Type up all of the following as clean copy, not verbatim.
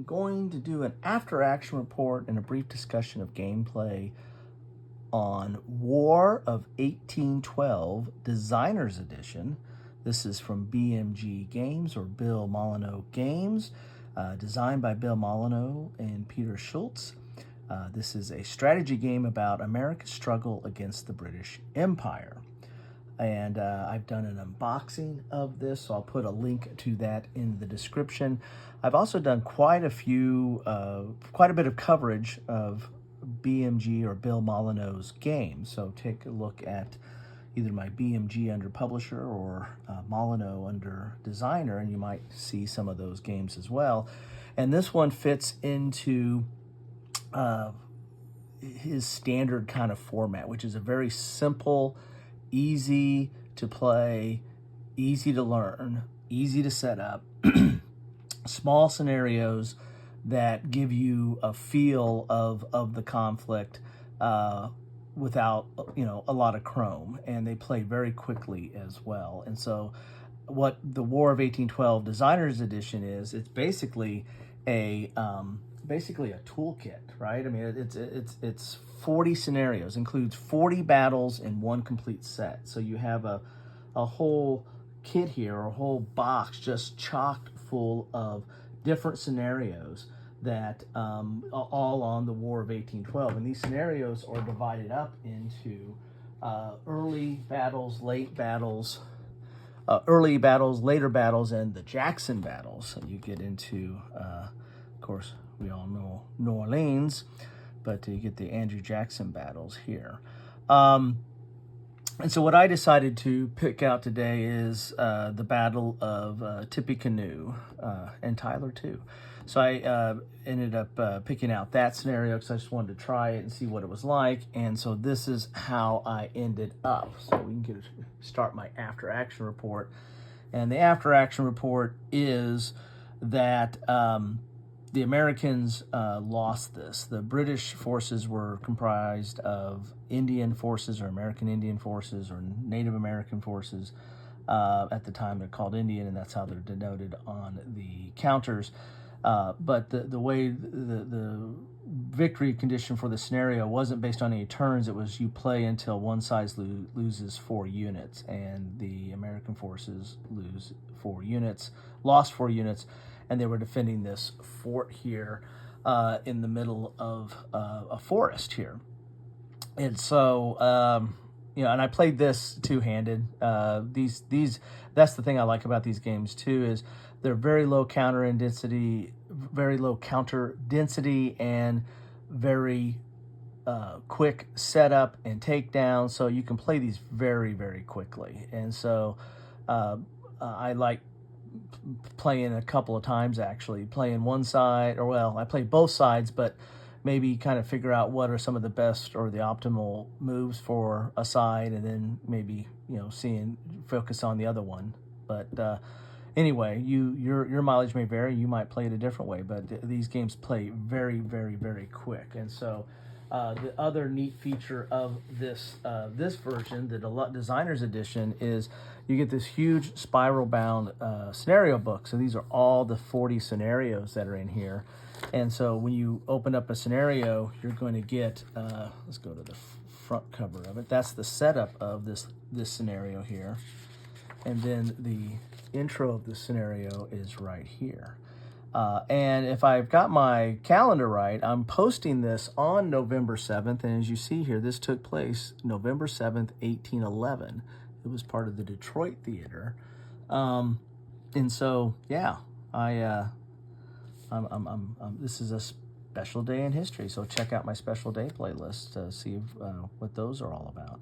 going to do an after-action report and a brief discussion of gameplay on War of 1812 Designer's Edition. This is from BMG Games, or Bill Molyneux Games, designed by Bill Molyneux and Peter Schultz. This is a strategy game about America's struggle against the British Empire. And I've done an unboxing of this, so I'll put a link to that in the description. I've also done quite a bit of coverage of BMG or Bill Molyneux's games. So take a look at either my BMG under publisher or Molyneux under designer, and you might see some of those games as well. And this one fits into his standard kind of format, which is a very simple, easy to play, easy to learn, easy to set up, small scenarios that give you a feel of the conflict without a lot of chrome, and they play very quickly as well. And so what the War of 1812 Designer's Edition is, it's basically a toolkit, right? I mean, it's 40 scenarios, includes 40 battles in one complete set. So you have a whole kit here, a whole box just chocked full of different scenarios that all on the War of 1812. And these scenarios are divided up into early battles, late battles, early battles, later battles, and the Jackson battles. So you get into, of course, we all know New Orleans, but you get the Andrew Jackson battles here. And so what I decided to pick out today is the Battle of Tippecanoe and Tyler too. So I ended up picking out that scenario because I just wanted to try it and see what it was like. And so this is how I ended up. So we can start my after action report. And the after action report is that the Americans lost this. The British forces were comprised of Indian forces, or American Indian forces, or Native American forces. At the time they're called Indian, and that's how they're denoted on the counters. But the way the victory condition for the scenario wasn't based on any turns. It was you play until one side loses 4 units, and the American forces lost 4 units, and they were defending this fort here in the middle of a forest here. And so, and I played this two-handed. That's the thing I like about these games too, is they're very low counter density, and very quick setup and takedown. So you can play these very, very quickly. And so I like playing a couple of times, actually playing one side, I play both sides, but maybe kind of figure out what are some of the best or the optimal moves for a side, and then maybe focus on the other one. But anyway, your mileage may vary. You might play it a different way, but these games play very, very, very quick. And so the other neat feature of this version, the Designer's Edition, is you get this huge spiral-bound scenario book. So these are all the 40 scenarios that are in here. And so when you open up a scenario, you're going to get, let's go to the front cover of it. That's the setup of this scenario here. And then the intro of the scenario is right here. And if I've got my calendar right, I'm posting this on November 7th. And as you see here, this took place November 7th, 1811. It was part of the Detroit Theater. And so, yeah, this is a special day in history. So check out my special day playlist to see what those are all about.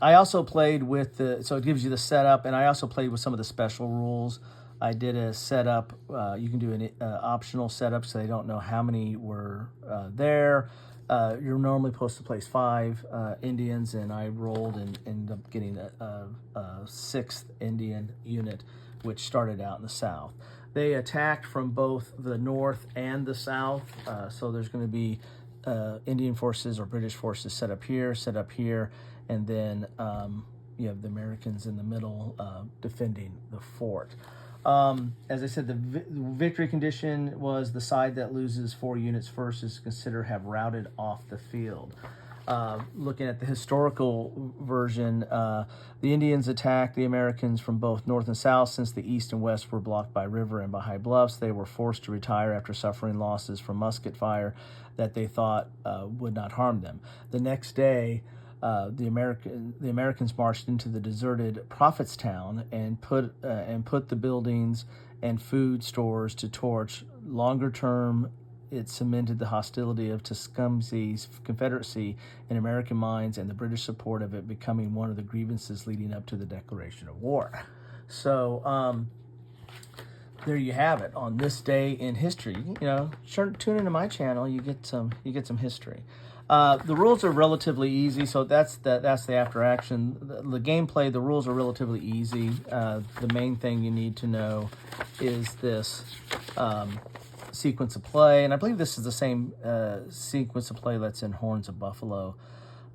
I also played with so it gives you the setup, and I also played with some of the special rules. I did a setup. You can do an optional setup, so they don't know how many were there. You're normally supposed to place 5 Indians, and I rolled and ended up getting a 6th Indian unit, which started out in the south. They attacked from both the north and the south, so there's going to be Indian forces or British forces set up here, and then you have the Americans in the middle defending the fort. As I said, the victory condition was the side that loses 4 units first is considered have routed off the field. Looking at the historical version, the Indians attacked the Americans from both north and south. Since the east and west were blocked by river and by high bluffs, they were forced to retire after suffering losses from musket fire that they thought would not harm them. The next day, the Americans marched into the deserted Prophetstown and put the buildings and food stores to torch. Longer term, it cemented the hostility of Tecumseh's confederacy in American minds and the British support of it becoming one of the grievances leading up to the declaration of war. So there you have it. On this day in history, tune into my channel. You get some history. The rules are relatively easy, so that's the after action. The gameplay, the rules are relatively easy. The main thing you need to know is this sequence of play, and I believe this is the same sequence of play that's in Horns of Buffalo.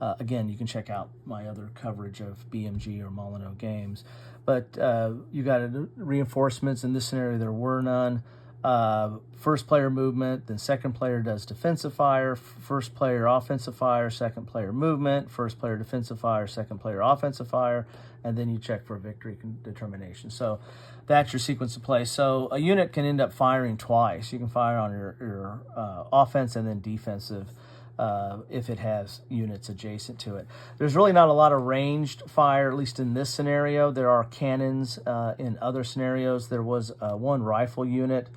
Again, you can check out my other coverage of BMG or Molyneux games. But you got reinforcements. In this scenario, there were none. First player movement, then second player does defensive fire, first player offensive fire, second player movement, first player defensive fire, second player offensive fire, and then you check for victory determination. So that's your sequence of play. So a unit can end up firing twice. You can fire on your offense and then defensive if it has units adjacent to it. There's really not a lot of ranged fire, at least in this scenario. There are cannons in other scenarios. There was one rifle unit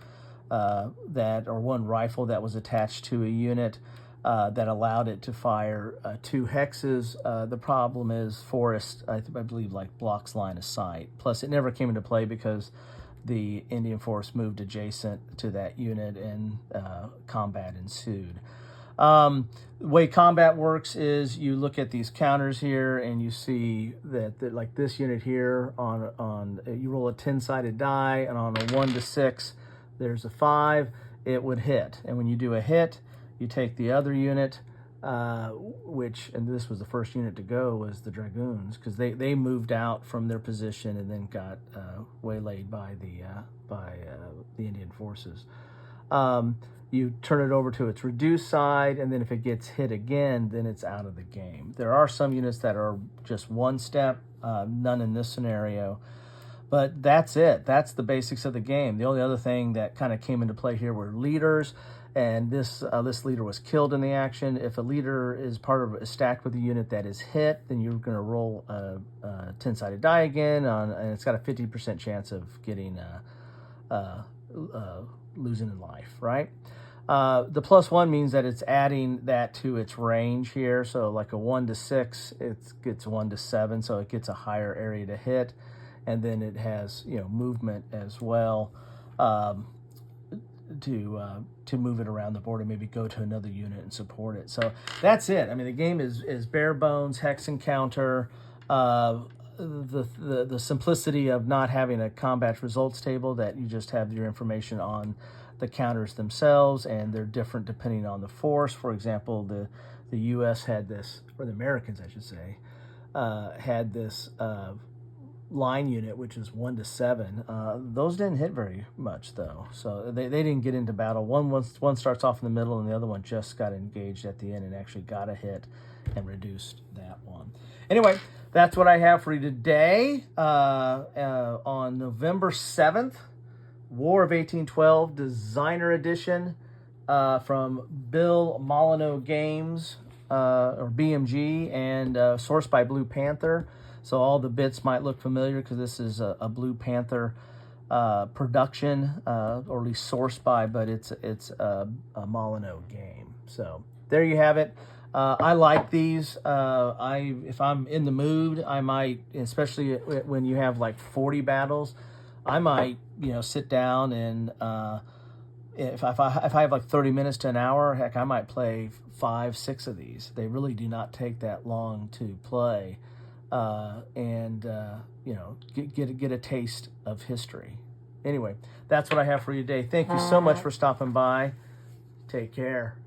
one rifle that was attached to a unit that allowed it to fire 2 hexes. The problem is forest, I believe, blocks line of sight. Plus, it never came into play because the Indian force moved adjacent to that unit and combat ensued. The way combat works is you look at these counters here and you see that like this unit here on you roll a 10-sided die, and on a 1 to 6 there's a 5, it would hit. And when you do a hit, you take the other unit, and this was the first unit to go, was the Dragoons, because they moved out from their position and then got waylaid by the Indian forces. You turn it over to its reduced side, and then if it gets hit again, then it's out of the game. There are some units that are just one step, none in this scenario. But that's it. That's the basics of the game. The only other thing that kind of came into play here were leaders, and this leader was killed in the action. If a leader is stacked with a unit that is hit, then you're going to roll a 10-sided die again, and it's got a 50% chance of getting losing in life, right? The +1 means that it's adding that to its range here. So like a 1 to 6, it gets 1 to 7, so it gets a higher area to hit. And then it has movement as well to move it around the board and maybe go to another unit and support it. So that's it. I mean, the game is bare bones, hex and counter. The simplicity of not having a combat results table, that you just have your information on the counters themselves, and they're different depending on the force. For example, the U.S. had this, or the Americans, I should say, had this line unit, which is 1 to 7. Those didn't hit very much, though, so they didn't get into battle. One starts off in the middle, and the other one just got engaged at the end and actually got a hit and reduced that one. Anyway, that's what I have for you today. On November 7th, War of 1812 Designer Edition from Bill Molyneux Games, or BMG, and sourced by Blue Panther. So all the bits might look familiar because this is a Blue Panther production, or at least sourced by, but it's a Molyneux game. So there you have it. I like these. If I'm in the mood, I might, especially when you have like 40 battles, I might sit down and if I have like 30 minutes to an hour, heck, I might play 5, 6 of these. They really do not take that long to play. Get a taste of history. Anyway, that's what I have for you today. Thank you so much for stopping by. Take care.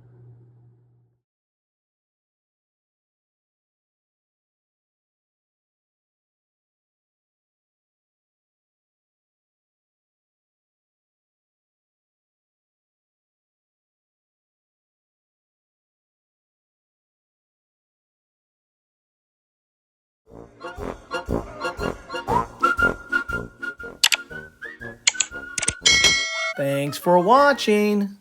Thanks for watching.